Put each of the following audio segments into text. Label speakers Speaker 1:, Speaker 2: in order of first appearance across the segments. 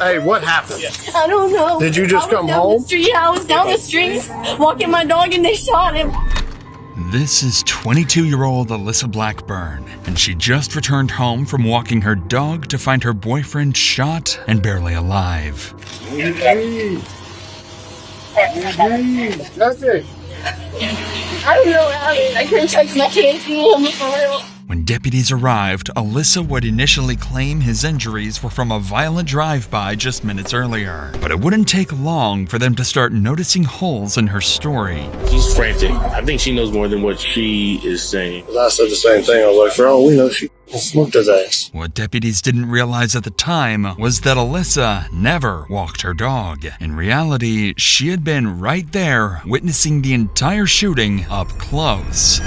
Speaker 1: Hey, what happened?
Speaker 2: I don't know.
Speaker 1: Did you just come
Speaker 2: down
Speaker 1: home?
Speaker 2: The street. Yeah, I was down the street walking my dog and they shot him.
Speaker 3: This is 22-year-old Alyssa Blackburn, and she just returned home from walking her dog to find her boyfriend shot and barely alive.
Speaker 1: That's it.
Speaker 2: I don't know. I couldn't touch my kids. For real.
Speaker 3: When deputies arrived, Alyssa would initially claim his injuries were from a violent drive-by just minutes earlier. But it wouldn't take long for them to start noticing holes in her story.
Speaker 4: She's frantic. I think she knows more than what she is saying.
Speaker 1: I said the same thing. I was like, for all we know, she smoked his ass.
Speaker 3: What deputies didn't realize at the time was that Alyssa never walked her dog. In reality, she had been right there witnessing the entire shooting up close.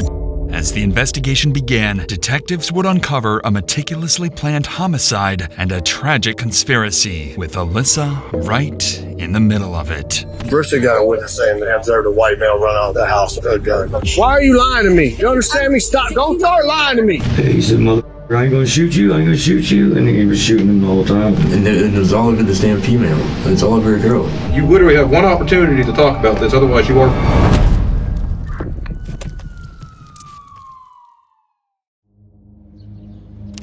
Speaker 3: As the investigation began, detectives would uncover a meticulously planned homicide and a tragic conspiracy, with Alyssa right in the middle of it.
Speaker 1: Bristol got a witness saying they observed a white male run out of the house with a gun. Why are you lying to me? You understand me? Stop. Don't start lying to me.
Speaker 5: He said, mother, I ain't gonna shoot you, I ain't gonna shoot you. And he was shooting him the whole time.
Speaker 6: And it was all over this damn female. It's all over a girl.
Speaker 7: You literally have one opportunity to talk about this, otherwise you are...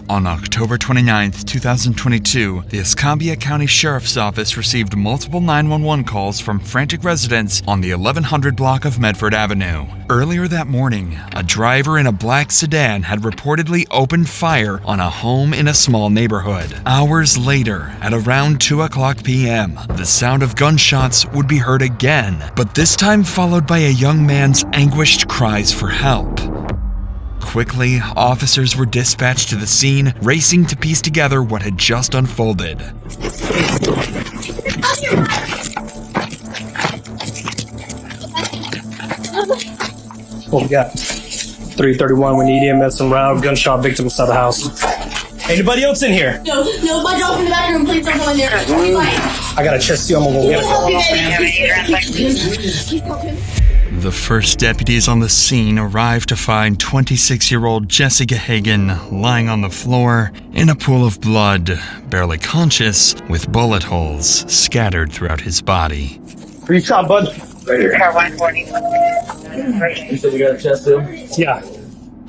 Speaker 3: On October 29, 2022, the Escambia County Sheriff's Office received multiple 911 calls from frantic residents on the 1100 block of Medford Avenue. Earlier that morning, a driver in a black sedan had reportedly opened fire on a home in a small neighborhood. Hours later, at around 2:00 p.m., the sound of gunshots would be heard again, but this time followed by a young man's anguished cries for help. Quickly, officers were dispatched to the scene, racing to piece together what had just unfolded.
Speaker 8: What we got? 331, we need EMS and round. Gunshot victim inside the house. Anybody else in here?
Speaker 2: No, my dog's in the back room. Please don't go in there.
Speaker 8: I got a chest seal, I'm gonna go get it.
Speaker 3: The first deputies on the scene arrived to find 26-year-old Jesse Gahagan lying on the floor in a pool of blood, barely conscious, with bullet holes scattered throughout his body.
Speaker 8: Where you shot, bud?
Speaker 6: Right here. Car 140. You said you got a chest seal?
Speaker 8: Yeah.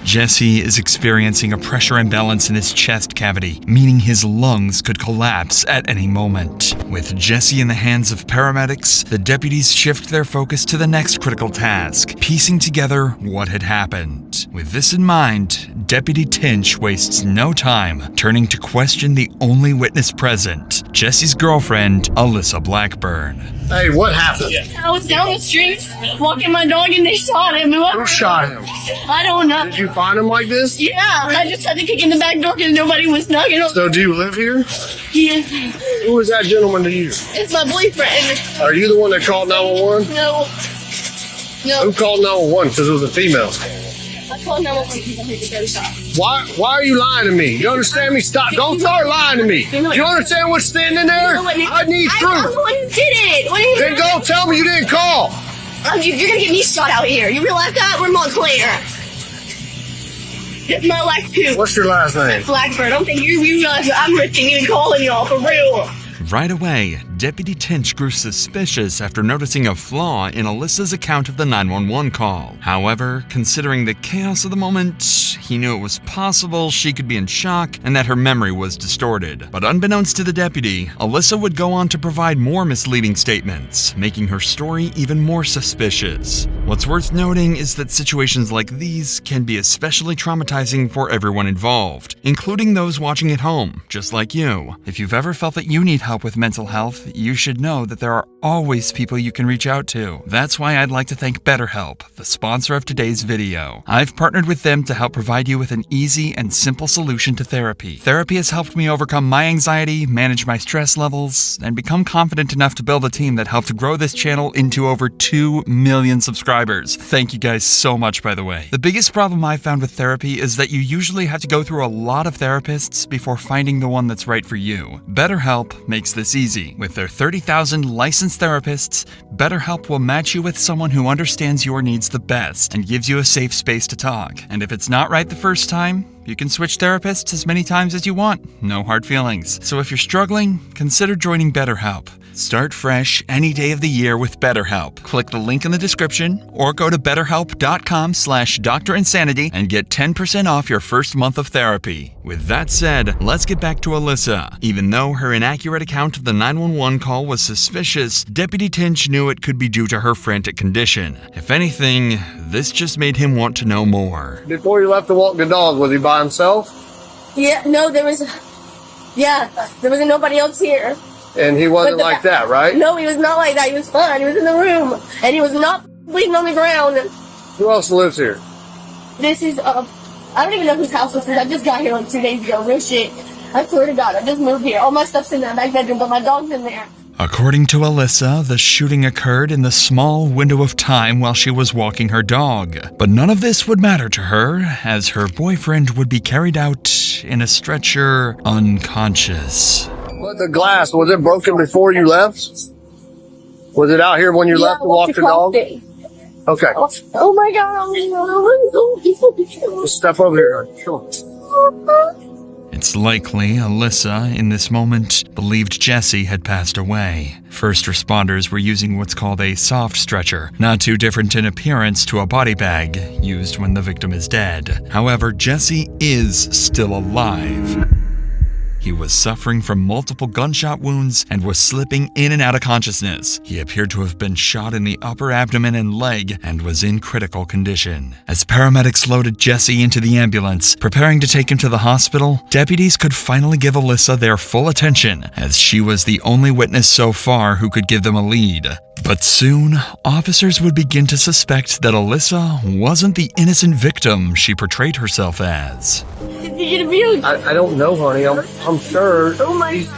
Speaker 3: Jesse is experiencing a pressure imbalance in his chest cavity, meaning his lungs could collapse at any moment. With Jesse in the hands of paramedics, the deputies shift their focus to the next critical task, piecing together what had happened. With this in mind, Deputy Tinch wastes no time turning to question the only witness present, Jesse's girlfriend, Alyssa Blackburn.
Speaker 1: Hey, what happened?
Speaker 2: I was down the street walking my dog and they shot him.
Speaker 1: Who shot him?
Speaker 2: I don't know.
Speaker 1: Did you find him like this?
Speaker 2: Yeah, I just had to kick in the back door because nobody was knocking on.
Speaker 1: So do you live here?
Speaker 2: Yeah,
Speaker 1: Who is that gentleman to you?
Speaker 2: it's my boyfriend.
Speaker 1: Are you the one that called 911?
Speaker 2: No.
Speaker 1: Who called 911? Because it was a female.
Speaker 2: I called 911 because I heard the gunshot.
Speaker 1: Why are you lying to me? You understand me? Stop. Don't start lying to me. You understand what's standing there? I need
Speaker 2: I'm
Speaker 1: proof.
Speaker 2: the one who did it. What do you
Speaker 1: Then go tell me you didn't call.
Speaker 2: You're gonna get me shot out here. You realize that? We're Montclair. It's my life too.
Speaker 1: What's your last name?
Speaker 2: Blackbird. I don't think you realize that I'm risking even calling y'all for real.
Speaker 3: Right away, Deputy Tinch grew suspicious after noticing a flaw in Alyssa's account of the 911 call. However, considering the chaos of the moment, he knew it was possible she could be in shock and that her memory was distorted. But unbeknownst to the deputy, Alyssa would go on to provide more misleading statements, making her story even more suspicious. What's worth noting is that situations like these can be especially traumatizing for everyone involved, including those watching at home, just like you. If you've ever felt that you need help with mental health, you should know that there are always people you can reach out to. That's why I'd like to thank BetterHelp, the sponsor of today's video. I've partnered with them to help provide you with an easy and simple solution to therapy. Therapy has helped me overcome my anxiety, manage my stress levels, and become confident enough to build a team that helped grow this channel into over 2 million subscribers subscribers. Thank you guys so much, by the way. The biggest problem I found with therapy is that you usually have to go through a lot of therapists before finding the one that's right for you. BetterHelp makes this easy. With their 30,000 licensed therapists, BetterHelp will match you with someone who understands your needs the best and gives you a safe space to talk. And if it's not right the first time, you can switch therapists as many times as you want. No hard feelings. So if you're struggling, consider joining BetterHelp. Start fresh any day of the year with BetterHelp. Click the link in the description or go to betterhelp.com/DrInsanity and get 10% off your first month of therapy. With that said, let's get back to Alyssa. Even though her inaccurate account of the 911 call was suspicious, Deputy Tinch knew it could be due to her frantic condition. If anything, this just made him want to know more.
Speaker 1: Before you left to walk the dog, was he by himself?
Speaker 2: Yeah, no, there wasn't nobody else here.
Speaker 1: And he wasn't like that, right?
Speaker 2: No, he was not like that. He was fine. He was in the room. And he was not bleeding on the ground.
Speaker 1: Who else lives here?
Speaker 2: This is, I don't even know whose house this is. I just got here like 2 days ago. Real shit. I swear to God, I just moved here. All my stuff's in the back bedroom, but my dog's in there.
Speaker 3: According to Alyssa, the shooting occurred in the small window of time while she was walking her dog. But none of this would matter to her, as her boyfriend would be carried out in a stretcher unconscious.
Speaker 1: What, the glass, was it broken before you left? Was it out here when you left to walk the dog? Okay.
Speaker 2: Oh my God.
Speaker 1: Just step over here. Come on.
Speaker 3: It's likely Alyssa, in this moment, believed Jesse had passed away. First responders were using what's called a soft stretcher, not too different in appearance to a body bag used when the victim is dead. However, Jesse is still alive. He was suffering from multiple gunshot wounds and was slipping in and out of consciousness. He appeared to have been shot in the upper abdomen and leg and was in critical condition. As paramedics loaded Jesse into the ambulance, preparing to take him to the hospital, deputies could finally give Alyssa their full attention, as she was the only witness so far who could give them a lead. But soon, officers would begin to suspect that Alyssa wasn't the innocent victim she portrayed herself as.
Speaker 2: Is he gonna be okay?
Speaker 1: I don't know, honey. I'm sure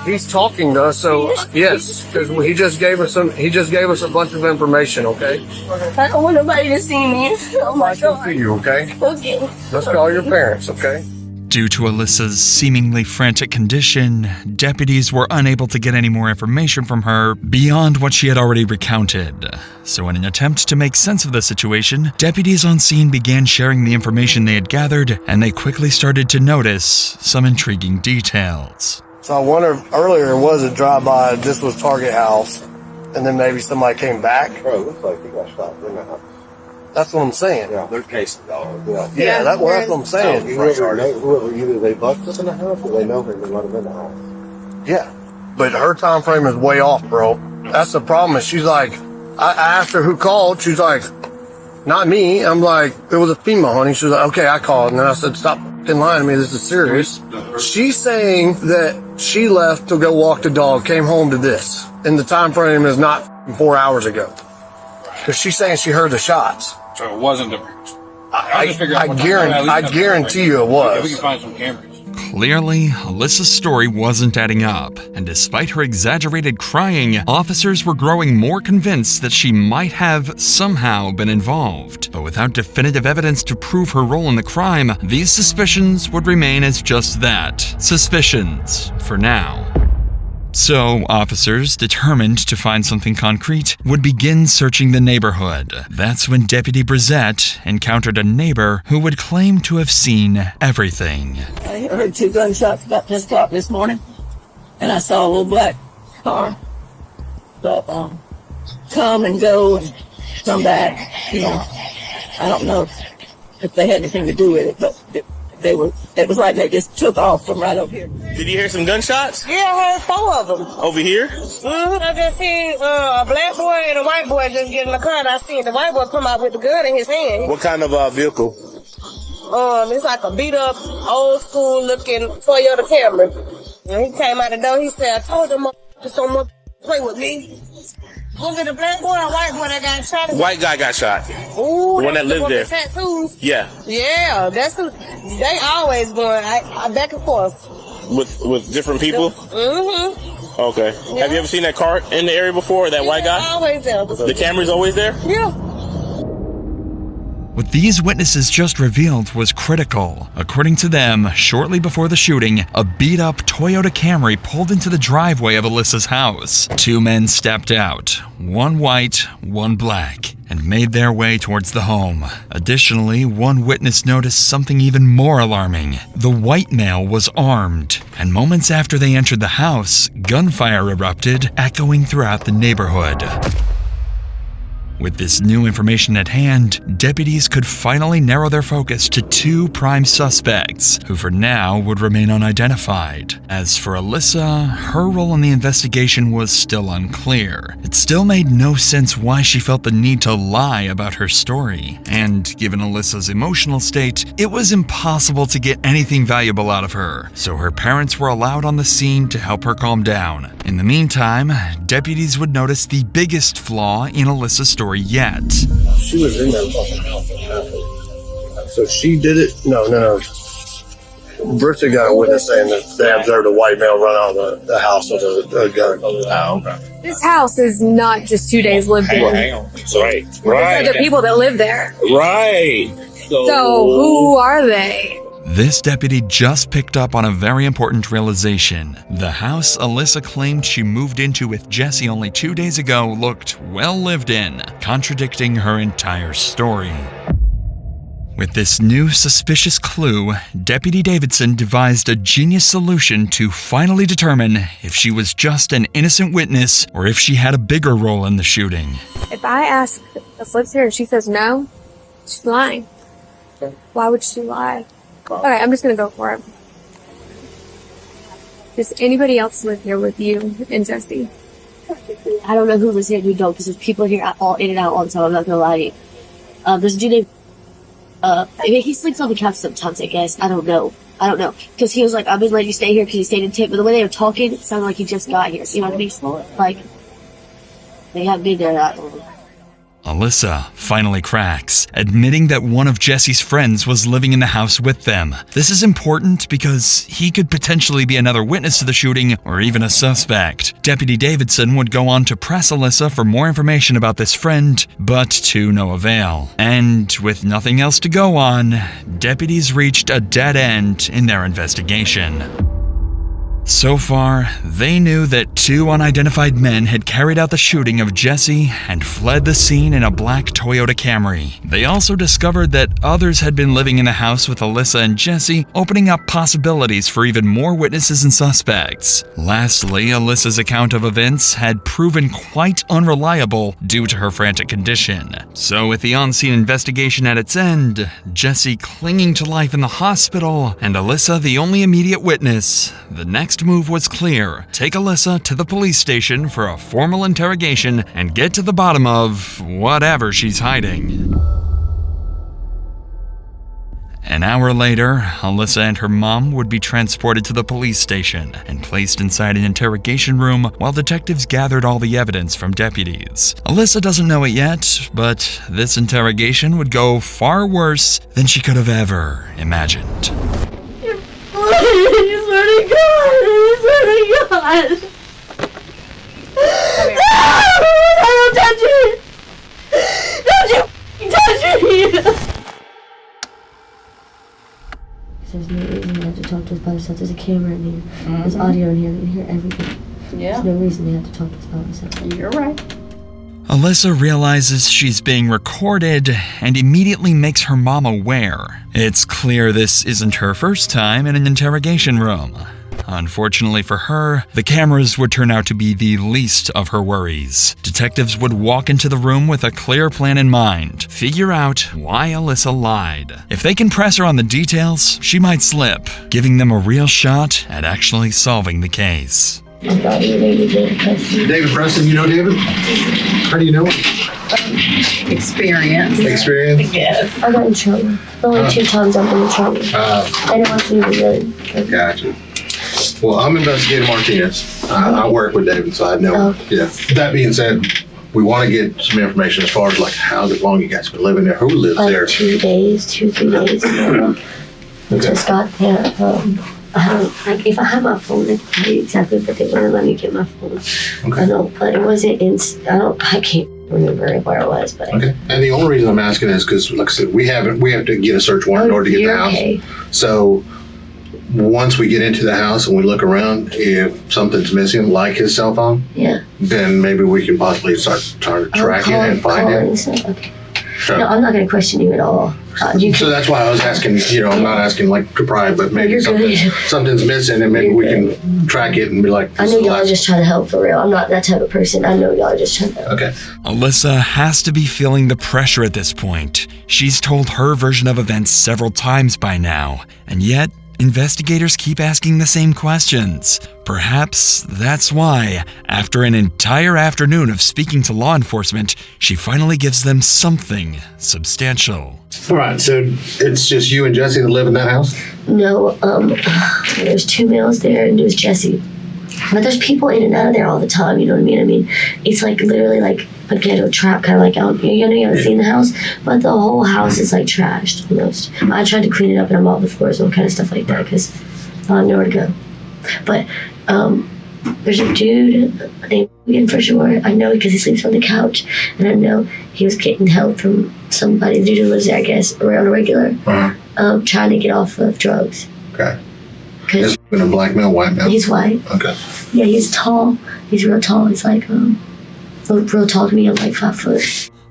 Speaker 1: he's talking to us. So yes, because he just gave us a bunch of information. Okay.
Speaker 2: I don't want nobody to see me. Oh my
Speaker 1: I can
Speaker 2: God.
Speaker 1: see you. Okay.
Speaker 2: Okay.
Speaker 1: Let's call your parents. Okay.
Speaker 3: Due to Alyssa's seemingly frantic condition, deputies were unable to get any more information from her beyond what she had already recounted. So in an attempt to make sense of the situation, deputies on scene began sharing the information they had gathered, and they quickly started to notice some intriguing details.
Speaker 1: So I wonder if earlier it was a drive-by. This was Target House, and then maybe somebody came back.
Speaker 9: Bro, it looks like he got shot in the house.
Speaker 1: That's what I'm saying.
Speaker 9: Yeah, they're casing dog. Yeah.
Speaker 1: That's what I'm saying.
Speaker 9: Whoever, either they busted us in the house or they know him and let him in the house.
Speaker 1: Yeah, but her time frame is way off, bro. That's the problem. Is she's like, I asked her who called. She's like, not me. I'm like, it was a female, honey. She was like, okay, I called. And then I said, stop fucking lying to me. This is serious. She's saying that she left to go walk the dog, came home to this. And the time frame is not 4 hours ago. Because she's saying she heard the shots.
Speaker 7: So it wasn't the.
Speaker 1: I guarantee you it was.
Speaker 7: We can find some cameras.
Speaker 3: Clearly, Alyssa's story wasn't adding up, and despite her exaggerated crying, officers were growing more convinced that she might have somehow been involved. But without definitive evidence to prove her role in the crime, these suspicions would remain as just that, suspicions, for now. So, officers, determined to find something concrete, would begin searching the neighborhood. That's when Deputy Brissette encountered a neighbor who would claim to have seen everything.
Speaker 10: I heard 2 gunshots about 10 o'clock this morning, and I saw a little black car come and go and come back. You know, I don't know if they had anything to do with it, but it was like they just took off from right over here.
Speaker 4: Did you hear some gunshots?
Speaker 10: Yeah, I heard 4 of them.
Speaker 4: Over here?
Speaker 10: I just seen a black boy and a white boy just get in the car, and I seen the white boy come out with the gun in his hand.
Speaker 4: What kind of vehicle?
Speaker 10: It's like a beat up, old school looking Toyota Camry. And he came out the door, he said, I told them just don't want to play with me. Was it a black boy or a white boy that got shot?
Speaker 4: White guy got shot.
Speaker 10: Ooh,
Speaker 4: the one that lived there.
Speaker 10: The tattoos?
Speaker 4: Yeah.
Speaker 10: Yeah, that's who. They always going I back and forth.
Speaker 4: With different people?
Speaker 10: Mm-hmm.
Speaker 4: Okay. Yeah. Have you ever seen that car in the area before, that white guy?
Speaker 10: Always there.
Speaker 4: The Camry's always there?
Speaker 10: Yeah.
Speaker 3: What these witnesses just revealed was critical. According to them, shortly before the shooting, a beat-up Toyota Camry pulled into the driveway of Alyssa's house. Two men stepped out, one white, one black, and made their way towards the home. Additionally, one witness noticed something even more alarming. The white male was armed, and moments after they entered the house, gunfire erupted, echoing throughout the neighborhood. With this new information at hand, deputies could finally narrow their focus to two prime suspects, who for now would remain unidentified. As for Alyssa, her role in the investigation was still unclear. It still made no sense why she felt the need to lie about her story. And given Alyssa's emotional state, it was impossible to get anything valuable out of her, so her parents were allowed on the scene to help her calm down. In the meantime, deputies would notice the biggest flaw in Alyssa's story yet.
Speaker 1: She was in that fucking house. So she did it? No. Bristol got a witness saying that they observed a white male run out of the house with a gun. Oh, okay.
Speaker 11: This house is not just 2 days lived in.
Speaker 4: Hang on. Right.
Speaker 11: There's other people that live there.
Speaker 4: Right.
Speaker 11: So who are they?
Speaker 3: This deputy just picked up on a very important realization. The house Alyssa claimed she moved into with Jesse only 2 days ago looked well lived in, contradicting her entire story. With this new suspicious clue, Deputy Davidson devised a genius solution to finally determine if she was just an innocent witness or if she had a bigger role in the shooting.
Speaker 11: If I ask if lives here and she says no, she's lying. Why would she lie? Okay, I'm just gonna go for it. Does anybody else live here with you and Jesse?
Speaker 2: I don't know who lives here and who don't, because there's people here all in and out all the time. I'm not gonna lie to you. There's a dude named, I mean, he sleeps on the couch sometimes, I guess. I don't know. Because he was like, I've been letting you stay here because he stayed in tip. But the way they were talking, it sounded like he just got here. So you know what I mean? Like, they haven't been there that long.
Speaker 3: Alyssa finally cracks, admitting that one of Jesse's friends was living in the house with them. This is important because he could potentially be another witness to the shooting or even a suspect. Deputy Davidson would go on to press Alyssa for more information about this friend, but to no avail. And with nothing else to go on, deputies reached a dead end in their investigation. So far, they knew that two unidentified men had carried out the shooting of Jesse and fled the scene in a black Toyota Camry. They also discovered that others had been living in the house with Alyssa and Jesse, opening up possibilities for even more witnesses and suspects. Lastly, Alyssa's account of events had proven quite unreliable due to her frantic condition. So with the on-scene investigation at its end, Jesse clinging to life in the hospital, and Alyssa the only immediate witness, the next move was clear. Take Alyssa to the police station for a formal interrogation and get to the bottom of whatever she's hiding. An hour later, Alyssa and her mom would be transported to the police station and placed inside an interrogation room while detectives gathered all the evidence from deputies. Alyssa doesn't know it yet, but this interrogation would go far worse than she could have ever imagined.
Speaker 2: I swear to God! I swear to God! No! Don't touch me! Don't you touch me!
Speaker 12: There's no reason they have to talk to us by themselves. There's a camera in here. There's audio in here. We can hear everything.
Speaker 13: Yeah.
Speaker 12: There's no reason they have to talk to us by themselves.
Speaker 13: You're right.
Speaker 3: Alyssa realizes she's being recorded and immediately makes her mom aware. It's clear this isn't her first time in an interrogation room. Unfortunately for her, the cameras would turn out to be the least of her worries. Detectives would walk into the room with a clear plan in mind, figure out why Alyssa lied. If they can press her on the details, she might slip, giving them a real shot at actually solving the case.
Speaker 12: I thought you were David Preston.
Speaker 9: David Preston, you know David? How do you know him?
Speaker 13: Experience.
Speaker 9: Experience?
Speaker 13: Yes.
Speaker 12: I got in trouble. Only 2 times I've been in trouble. I didn't want to even really.
Speaker 9: Gotcha. Well, I'm Investigator Martinez. I work with David, so I know him. Yeah. That being said, we want to get some information as far as like how long you guys been living there, who lives
Speaker 12: like
Speaker 9: there.
Speaker 12: 2 days, 2-3 days ago. I just got there. If I had my phone, I could tell you exactly, but they wouldn't let me get my phone.
Speaker 9: Okay.
Speaker 12: I know, but it wasn't I can't. remember where it was, but
Speaker 9: Okay. And the only reason I'm asking is because, like I said, we have to get a search warrant in order to get the
Speaker 12: you're
Speaker 9: house.
Speaker 12: okay.
Speaker 9: So once we get into the house and we look around, if something's missing, like his cell phone,
Speaker 12: Yeah.
Speaker 9: then maybe we can possibly start trying to track it and find it.
Speaker 12: Okay.
Speaker 9: So,
Speaker 12: No, I'm not going to question you at all.
Speaker 9: so that's why I was asking, I'm not asking like to pry, but maybe
Speaker 12: you're good.
Speaker 9: something's missing and maybe
Speaker 12: You're
Speaker 9: we
Speaker 12: good.
Speaker 9: can track it and be like,
Speaker 12: I know y'all are just trying to help for real. I'm not that type of person. I know y'all are just trying to help.
Speaker 9: Okay.
Speaker 3: Alyssa has to be feeling the pressure at this point. She's told her version of events several times by now, and yet investigators keep asking the same questions. Perhaps that's why, after an entire afternoon of speaking to law enforcement, she finally gives them something substantial.
Speaker 9: All right. So it's just you and Jesse that live in that house?
Speaker 12: No, there's 2 males there and there's Jesse. But there's people in and out of there all the time, you know what I mean? I mean, it's like literally like a ghetto trap, kind of like out, you haven't seen the house, but the whole house is like trashed almost. I tried to clean it up and I mopped the floors and kind of stuff like that because I have nowhere to go. But there's a dude named Ian for sure. I know because he sleeps on the couch, and I know he was getting help from somebody. The dude who lives there, I guess, around a regular, trying to get off of drugs.
Speaker 9: Okay. Is he a black male, white male?
Speaker 12: He's white.
Speaker 9: Okay.
Speaker 12: Yeah, he's tall. He's real tall. He's like real tall to me. I'm like 5 foot.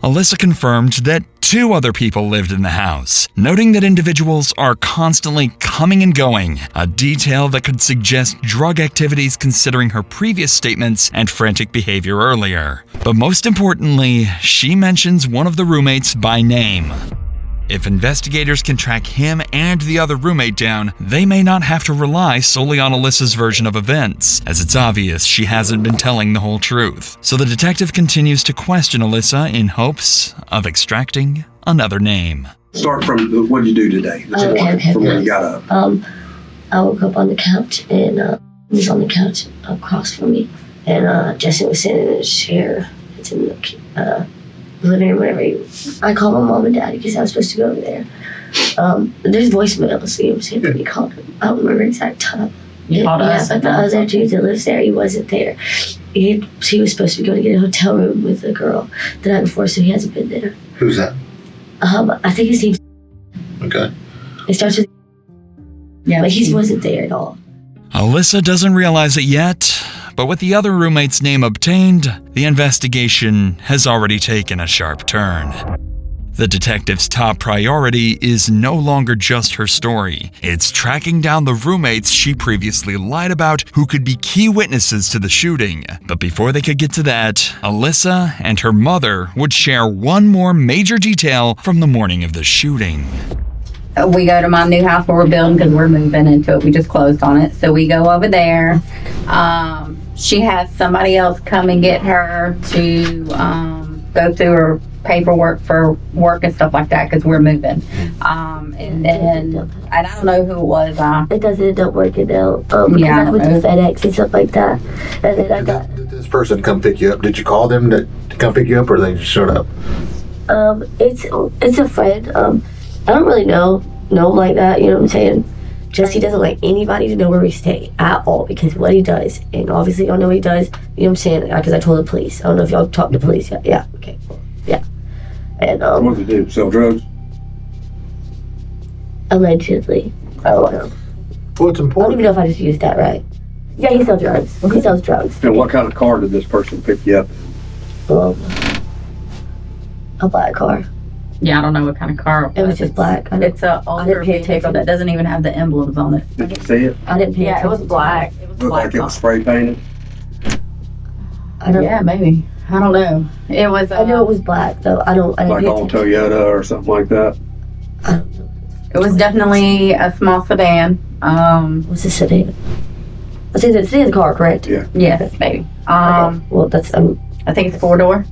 Speaker 3: Alyssa confirmed that 2 other people lived in the house, noting that individuals are constantly coming and going, a detail that could suggest drug activities considering her previous statements and frantic behavior earlier. But most importantly, she mentions one of the roommates by name. If investigators can track him and the other roommate down, they may not have to rely solely on Alyssa's version of events, as it's obvious she hasn't been telling the whole truth. So the detective continues to question Alyssa in hopes of extracting another name.
Speaker 13: Start from what did you do today? This morning, from when you got up.
Speaker 12: I woke up on the couch and he was on the couch across from me, and Jesse was sitting in his chair. It's in the living room, whatever. I called my mom and dad because I was supposed to go over there. There's voicemails, you know what I'm saying, when you called him. I don't remember exact time.
Speaker 14: You called us?
Speaker 12: But the other dude that lives there, he wasn't there. He was supposed to be going to get a hotel room with a girl the night before, so he hasn't been there.
Speaker 9: Who's that?
Speaker 12: I think his name's...
Speaker 9: Okay.
Speaker 12: It starts with... Yeah, but he wasn't there at all.
Speaker 3: Alyssa doesn't realize it yet, but with the other roommate's name obtained, the investigation has already taken a sharp turn. The detective's top priority is no longer just her story. It's tracking down the roommates she previously lied about who could be key witnesses to the shooting. But before they could get to that, Alyssa and her mother would share one more major detail from the morning of the shooting.
Speaker 14: We go to my new house where we're building because we're moving into it. We just closed on it. So we go over there. She has somebody else come and get her to go through her paperwork for work and stuff like that because we're moving. And I don't know who it was.
Speaker 12: It don't work it out. Because I went to FedEx and stuff like that. And then I got...
Speaker 9: Did this person come pick you up? Did you call them to come pick you up, or they just showed up?
Speaker 12: It's a friend. I don't really know him like that, you know what I'm saying? Jesse doesn't like anybody to know where we stay at all because of what he does. And obviously y'all know what he does, you know what I'm saying? Because I told the police. I don't know if y'all talked to police yet. Yeah, okay. Yeah. And
Speaker 13: what did he do? Sell drugs?
Speaker 12: Allegedly. I don't know.
Speaker 9: What's important?
Speaker 12: I don't even know if I just used that right. Yeah, he sells drugs. He sells drugs.
Speaker 13: And what kind of car did this person pick you up?
Speaker 12: A black car.
Speaker 14: Yeah, I don't know what kind of car
Speaker 12: it was. Just black.
Speaker 14: It's a older vehicle that doesn't even have the emblems on it.
Speaker 13: Did you see it?
Speaker 12: I didn't pay attention.
Speaker 14: Yeah, it was black. It was
Speaker 13: Looked like it was spray painted.
Speaker 14: Yeah, maybe. I don't know. It was.
Speaker 12: I know it was black though. I didn't
Speaker 13: like on Toyota or something like that.
Speaker 12: I don't know.
Speaker 14: It was definitely a small sedan.
Speaker 12: What's a sedan? It's a sedan car, correct?
Speaker 13: Yeah.
Speaker 14: Yes, maybe.
Speaker 12: Okay. Well, that's
Speaker 14: I think it's 4-door.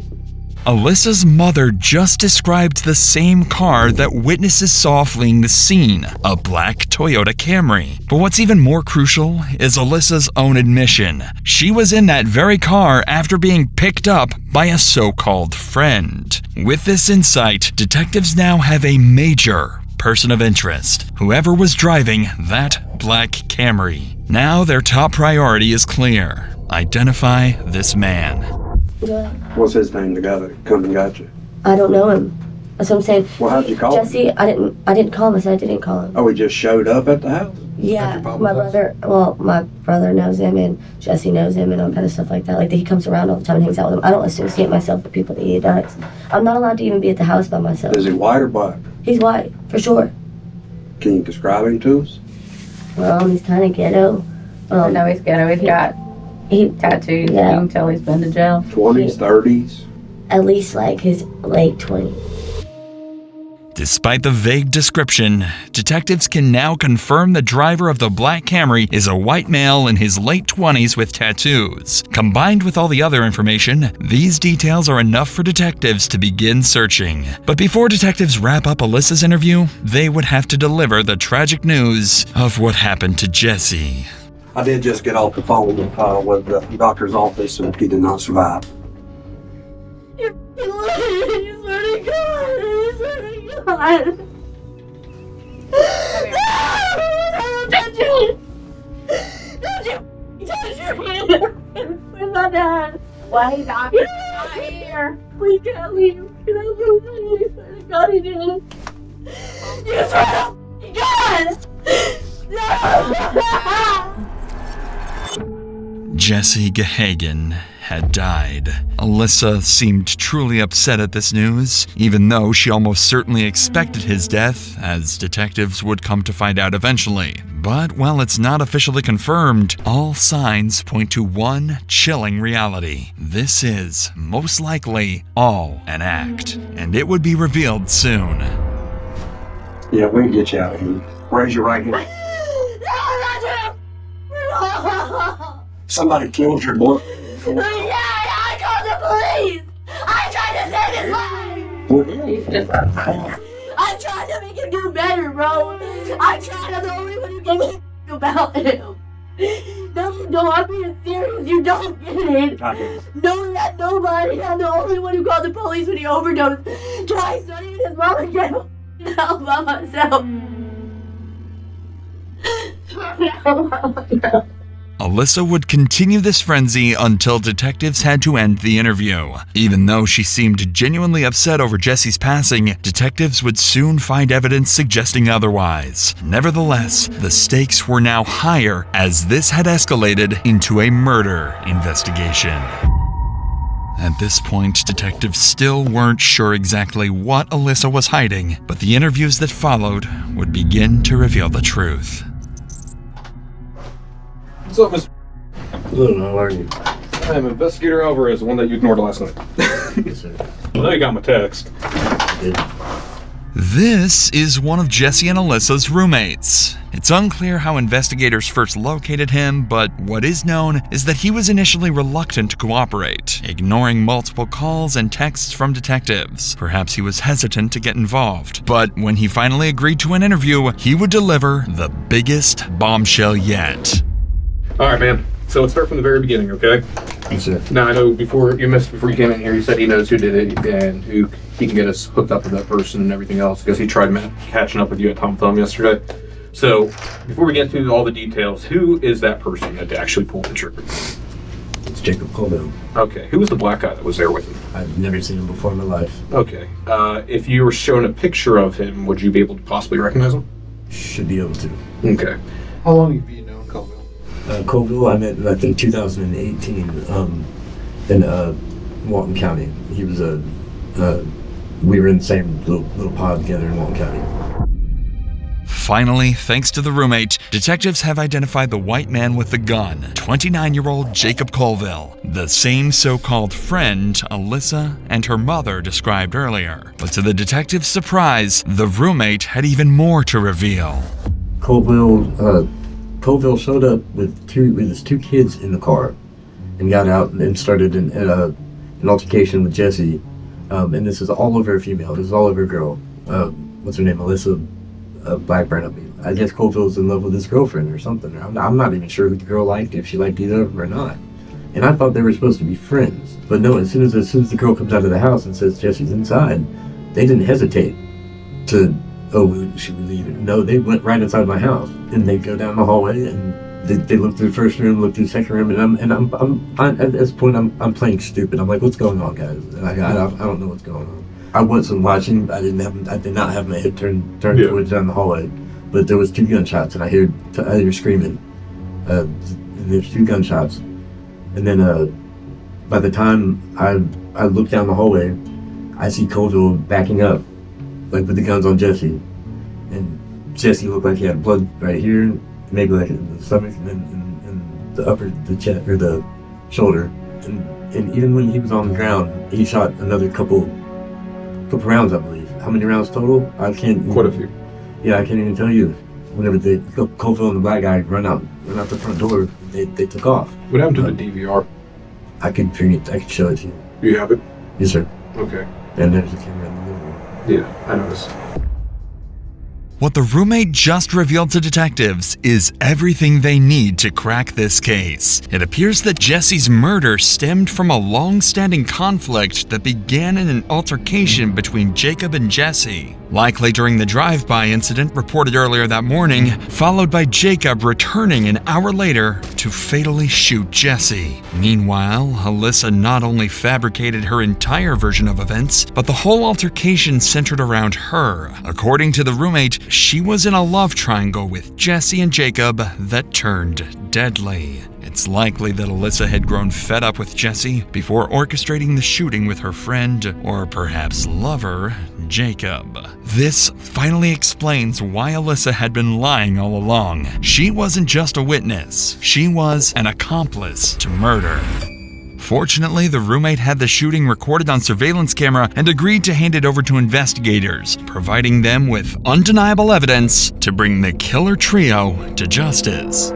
Speaker 3: Alyssa's mother just described the same car that witnesses saw fleeing the scene, a black Toyota Camry. But what's even more crucial is Alyssa's own admission. She was in that very car after being picked up by a so-called friend. With this insight, detectives now have a major person of interest, whoever was driving that black Camry. Now their top priority is clear: identify this man.
Speaker 12: Yeah.
Speaker 13: What's his name, the guy that come and got you?
Speaker 12: I don't know him. That's what I'm saying.
Speaker 13: Well, how'd you call him?
Speaker 12: Jesse, I didn't call him. I said I didn't call him.
Speaker 13: Oh, he just showed up at the house?
Speaker 12: Yeah, my brother knows him, and Jesse knows him, and all kind of stuff like that. Like, he comes around all the time and hangs out with him. I don't associate myself with people that he does. I'm not allowed to even be at the house by myself.
Speaker 13: Is he white or black?
Speaker 12: He's white, for sure.
Speaker 13: Can you describe him to us?
Speaker 12: Well, he's kind of ghetto.
Speaker 14: I know he's ghetto. He's got tattoos.
Speaker 12: Yeah.
Speaker 14: You can tell he's been to jail.
Speaker 13: 20s, 30s?
Speaker 12: At least, like, his late 20s.
Speaker 3: Despite the vague description, detectives can now confirm the driver of the black Camry is a white male in his late 20s with tattoos. Combined with all the other information, these details are enough for detectives to begin searching. But before detectives wrap up Alyssa's interview, they would have to deliver the tragic news of what happened to Jesse.
Speaker 13: I did just get off the phone with the doctor's office, and he did not survive.
Speaker 12: God. No! Don't you touch me! Where's my dad? Why he's not here? We can't leave. Can I leave? I swear to God, he didn't. You swear to God! No!
Speaker 3: Jesse Gahagan had died. Alyssa seemed truly upset at this news, even though she almost certainly expected his death, as detectives would come to find out eventually. But while it's not officially confirmed, all signs point to one chilling reality. This is, most likely, all an act, and it would be revealed soon.
Speaker 13: Yeah, we can get you out of here. Raise your right hand. Somebody killed your boy.
Speaker 12: Yeah, I called the police! I tried to save his life! I tried to make him do better, bro! I tried, I'm the only one who gave a f*** about him! No, I'm being serious, you don't get it! No, that nobody, I'm the only one who called the police when he overdosed twice, not even his mother gave a f*** out by myself! No.
Speaker 3: Alyssa would continue this frenzy until detectives had to end the interview. Even though she seemed genuinely upset over Jesse's passing, detectives would soon find evidence suggesting otherwise. Nevertheless, the stakes were now higher as this had escalated into a murder investigation. At this point, detectives still weren't sure exactly what Alyssa was hiding, but the interviews that followed would begin to reveal the truth.
Speaker 7: What's up, Mr.
Speaker 5: Hello, how are you?
Speaker 7: I'm Investigator Alvarez, the one that you ignored last night.
Speaker 5: Yes, sir.
Speaker 7: I know you got my text.
Speaker 3: This is one of Jesse and Alyssa's roommates. It's unclear how investigators first located him, but what is known is that he was initially reluctant to cooperate, ignoring multiple calls and texts from detectives. Perhaps he was hesitant to get involved, but when he finally agreed to an interview, he would deliver the biggest bombshell yet.
Speaker 7: All right, man. So let's start from the very beginning, okay?
Speaker 5: Yes, sir.
Speaker 7: Now, I know before you came in here, you said he knows who did it and who he can get us hooked up with that person and everything else because he tried catching up with you at Tom Thumb yesterday. So before we get to all the details, who is that person that actually pulled the trigger?
Speaker 5: It's Jacob Colville.
Speaker 7: Okay. Who was the black guy that was there with him?
Speaker 5: I've never seen him before in my life.
Speaker 7: Okay. If you were shown a picture of him, would you be able to possibly recognize him?
Speaker 5: Should be able to.
Speaker 7: Okay.
Speaker 9: How long have you known Colville?
Speaker 5: Colville, I met I think 2018 in Walton County. He was we were in the same little pod together in Walton County.
Speaker 3: Finally, thanks to the roommate, detectives have identified the white man with the gun, 29-year-old Jacob Colville, the same so-called friend Alyssa and her mother described earlier. But to the detectives' surprise, the roommate had even more to reveal.
Speaker 5: Colville showed up with his two kids in the car and got out and started an altercation with Jesse. And this is all over a female. This is all over a girl. What's her name? Alyssa Blackburn. I guess Colville's in love with his girlfriend or something. I'm not even sure who the girl liked, if she liked either of them or not. And I thought they were supposed to be friends. But no, as soon as the girl comes out of the house and says Jesse's inside, they didn't hesitate to, should we leave? No, they went right inside my house. And they go down the hallway and They looked through the first room, looked through the second room, and I'm at this point I'm playing stupid. I'm like, what's going on, guys? I don't know what's going on. I wasn't watching. I did not have my head turned towards down the hallway, but there was 2 gunshots, and I hear screaming. And there's 2 gunshots, and then by the time I look down the hallway, I see Colville backing up, like with the guns on Jesse, and Jesse looked like he had blood right here, maybe like in the stomach, and then in the the chest or the shoulder, and even when he was on the ground, he shot another couple rounds, I believe. How many rounds total? I can't.
Speaker 7: Quite a few.
Speaker 5: Yeah, I can't even tell you. Whenever Colville and the black guy run out the front door, they took off.
Speaker 7: What happened to the DVR?
Speaker 5: I could show it to you.
Speaker 7: You have it?
Speaker 5: Yes, sir.
Speaker 7: Okay.
Speaker 5: And there's a camera in the living room.
Speaker 7: Yeah, I noticed.
Speaker 3: What the roommate just revealed to detectives is everything they need to crack this case. It appears that Jesse's murder stemmed from a long-standing conflict that began in an altercation between Jacob and Jesse, likely during the drive-by incident reported earlier that morning, followed by Jacob returning an hour later to fatally shoot Jesse. Meanwhile, Alyssa not only fabricated her entire version of events, but the whole altercation centered around her. According to the roommate, she was in a love triangle with Jesse and Jacob that turned deadly. It's likely that Alyssa had grown fed up with Jesse before orchestrating the shooting with her friend, or perhaps lover, Jacob. This finally explains why Alyssa had been lying all along. She wasn't just a witness, she was an accomplice to murder. Fortunately, the roommate had the shooting recorded on surveillance camera and agreed to hand it over to investigators, providing them with undeniable evidence to bring the killer trio to justice.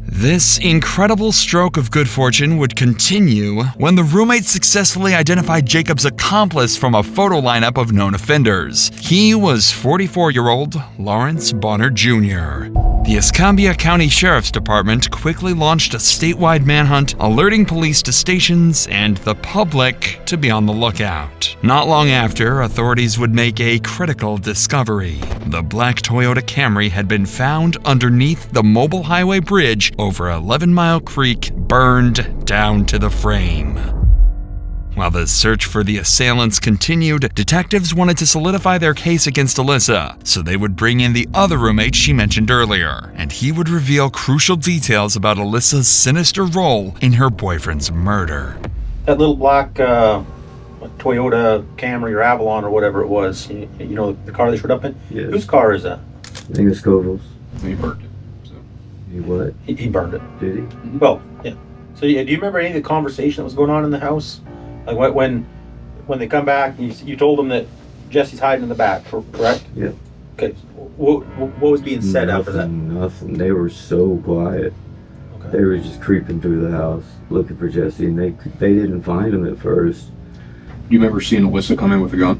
Speaker 3: This incredible stroke of good fortune would continue when the roommate successfully identified Jacob's accomplice from a photo lineup of known offenders. He was 44-year-old Lawrence Bonner Jr. The Escambia County Sheriff's Department quickly launched a statewide manhunt, alerting police to stations and the public to be on the lookout. Not long after, authorities would make a critical discovery. The black Toyota Camry had been found underneath the mobile highway bridge over 11 Mile Creek, burned down to the frame. While the search for the assailants continued, detectives wanted to solidify their case against Alyssa, so they would bring in the other roommate she mentioned earlier, and he would reveal crucial details about Alyssa's sinister role in her boyfriend's murder.
Speaker 15: That little black Toyota Camry or Avalon or whatever it was, you know, the car they showed up in?
Speaker 5: Yeah.
Speaker 15: Whose car is that?
Speaker 5: I think it's Colville's.
Speaker 7: He burned it. So.
Speaker 5: He what?
Speaker 15: He burned it.
Speaker 5: Did he?
Speaker 15: Well, yeah. So yeah, do you remember any of the conversation that was going on in the house? Like when they come back, you told them that Jesse's hiding in the back, correct?
Speaker 5: Yeah.
Speaker 15: Okay. What was being said after that?
Speaker 5: Nothing. They were so quiet.
Speaker 15: Okay.
Speaker 5: They were just creeping through the house looking for Jesse, and they didn't find him at first.
Speaker 7: You remember seeing Alyssa come in with a gun?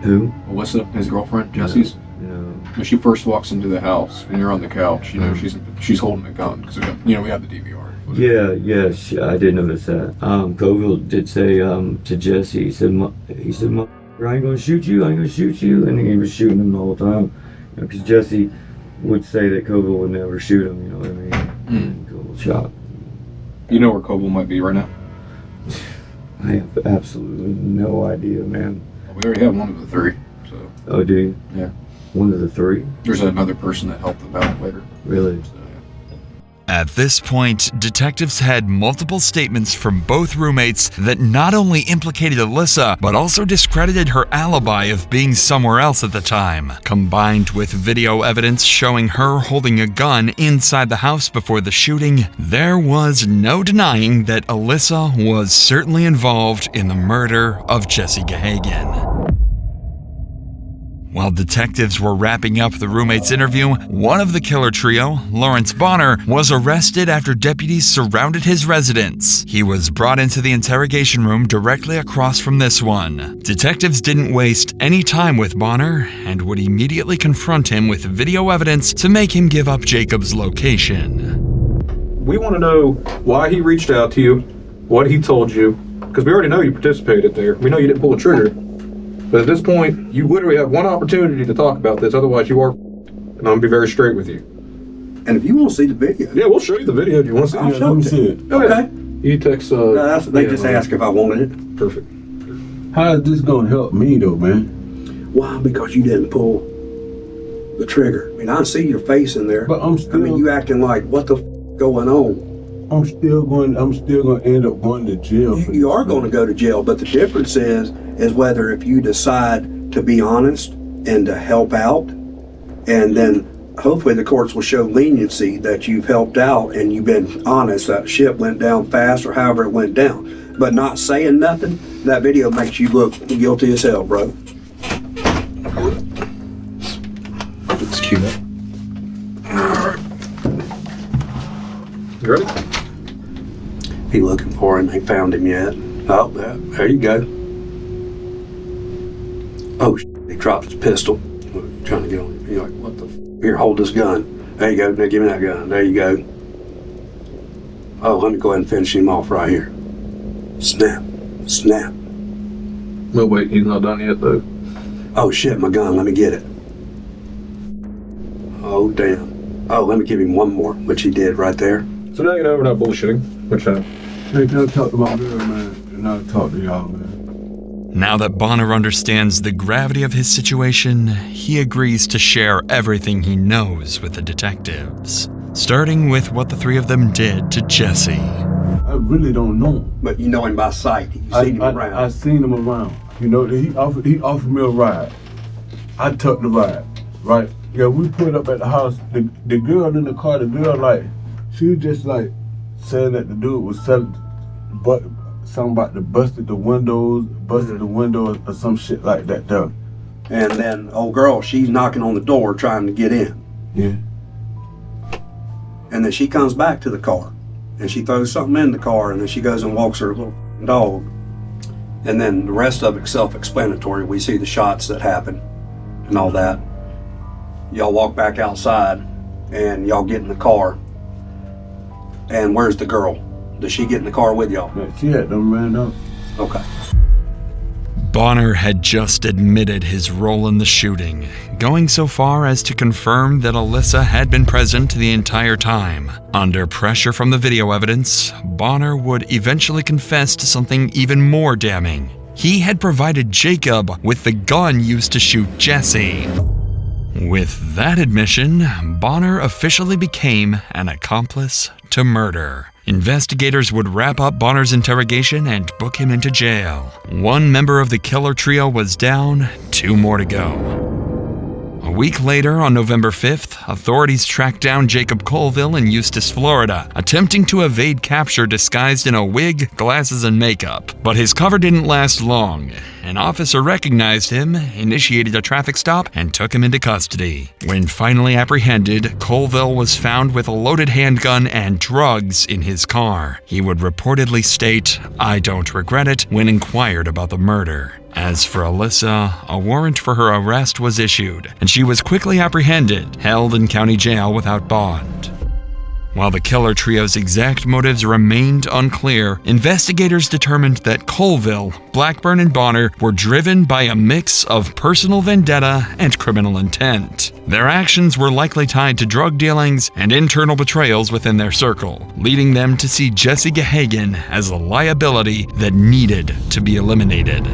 Speaker 5: Who?
Speaker 7: Alyssa, his girlfriend, Jesse's?
Speaker 5: No.
Speaker 7: When she first walks into the house and you're on the couch, you know, she's holding a gun because, you know, we have the DVR.
Speaker 5: Yeah, I did notice that. Colville did say to Jesse, he said, I ain't gonna shoot you, and he was shooting him the whole time. Because Jesse would say that Colville would never shoot him, you know what I mean? Colville shot.
Speaker 7: You know where Colville might be right now?
Speaker 5: I have absolutely no idea, man.
Speaker 7: Well, we already have one of the 3, so.
Speaker 5: Oh, do you?
Speaker 7: Yeah.
Speaker 5: One of the 3?
Speaker 7: There's another person that helped them out later.
Speaker 5: Really?
Speaker 7: So, yeah.
Speaker 3: At this point, detectives had multiple statements from both roommates that not only implicated Alyssa, but also discredited her alibi of being somewhere else at the time. Combined with video evidence showing her holding a gun inside the house before the shooting, there was no denying that Alyssa was certainly involved in the murder of Jesse Gahagan. While detectives were wrapping up the roommate's interview, one of the killer trio, Lawrence Bonner, was arrested after deputies surrounded his residence. He was brought into the interrogation room directly across from this one. Detectives didn't waste any time with Bonner and would immediately confront him with video evidence to make him give up Jacob's location.
Speaker 7: We want to know why he reached out to you, what he told you, because we already know you participated there. We know you didn't pull a trigger. But at this point, you literally have one opportunity to talk about this, otherwise you are, and I'm going to be very straight with you.
Speaker 13: And if you want to see the video,
Speaker 16: yeah, we'll show you the video. Do you want to see
Speaker 13: I'll
Speaker 16: it?
Speaker 13: show
Speaker 16: Let me
Speaker 13: it.
Speaker 16: see it.
Speaker 13: Okay.
Speaker 16: You text.
Speaker 13: They just asked if I wanted it.
Speaker 16: Perfect. How is this gonna help me though, man?
Speaker 13: Why? Because you didn't pull the trigger. I mean, I see your face in there.
Speaker 16: But I'm still.
Speaker 13: I mean, you acting like what the going on?
Speaker 16: I'm still gonna end up going to jail.
Speaker 13: You are going to go to jail, but the difference is whether if you decide to be honest and to help out, and then hopefully the courts will show leniency that you've helped out and you've been honest, that ship went down fast or however it went down. But not saying nothing, that video makes you look guilty as hell, bro.
Speaker 16: It's cute. You ready?
Speaker 13: He looking for him. They found him yet. Oh, there you go. Oh, he dropped his pistol. Trying to get on him. You're like, what the Here, hold this gun. There you go. Now give me that gun. There you go. Oh, let me go ahead and finish him off right here. Snap. Snap.
Speaker 16: No, wait, he's not done yet, though.
Speaker 13: Oh, shit, my gun. Let me get it. Oh, damn. Oh, let me give him one more, which he did right there.
Speaker 16: So now you know we're not bullshitting. Which hey, can I talk to my girl, man? And I'll talk to y'all, man.
Speaker 3: Now that Bonner understands the gravity of his situation, he agrees to share everything he knows with the detectives, starting with what the three of them did to Jesse.
Speaker 16: I really don't know him.
Speaker 13: But you know him by sight. You've seen him around.
Speaker 16: I seen him around. You know, he offered me a ride. I took the ride, right? Yeah, we put up at the house. The girl in the car, the girl, like, she was just like saying that the dude was selling, but something about the busted the windows or some shit like that though.
Speaker 13: And then old girl, she's knocking on the door trying to get in.
Speaker 16: Yeah.
Speaker 13: And then she comes back to the car and she throws something in the car and then she goes and walks her little dog. And then the rest of it's self-explanatory. We see the shots that happen and all that. Y'all walk back outside and y'all get in the car. And where's the girl? Does she get in the car with y'all?
Speaker 16: Yeah, she had them ran up.
Speaker 13: Okay.
Speaker 3: Bonner had just admitted his role in the shooting, going so far as to confirm that Alyssa had been present the entire time. Under pressure from the video evidence, Bonner would eventually confess to something even more damning. He had provided Jacob with the gun used to shoot Jesse. With that admission, Bonner officially became an accomplice to murder. Investigators would wrap up Bonner's interrogation and book him into jail. One member of the killer trio was down, 2 more to go. A week later, on November 5th, authorities tracked down Jacob Colville in Eustis, Florida, attempting to evade capture disguised in a wig, glasses, and makeup. But his cover didn't last long. An officer recognized him, initiated a traffic stop, and took him into custody. When finally apprehended, Colville was found with a loaded handgun and drugs in his car. He would reportedly state, "I don't regret it," when inquired about the murder. As for Alyssa, a warrant for her arrest was issued, and she was quickly apprehended, held in county jail without bond. While the killer trio's exact motives remained unclear, investigators determined that Colville, Blackburn, and Bonner were driven by a mix of personal vendetta and criminal intent. Their actions were likely tied to drug dealings and internal betrayals within their circle, leading them to see Jesse Gahagan as a liability that needed to be eliminated.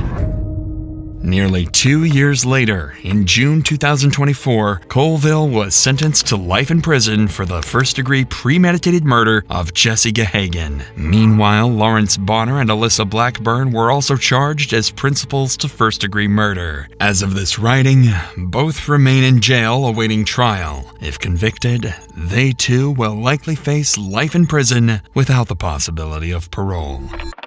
Speaker 3: Nearly 2 years later, in June 2024, Colville was sentenced to life in prison for the first-degree premeditated murder of Jesse Gahagan. Meanwhile, Lawrence Bonner and Alyssa Blackburn were also charged as principals to first-degree murder. As of this writing, both remain in jail awaiting trial. If convicted, they too will likely face life in prison without the possibility of parole.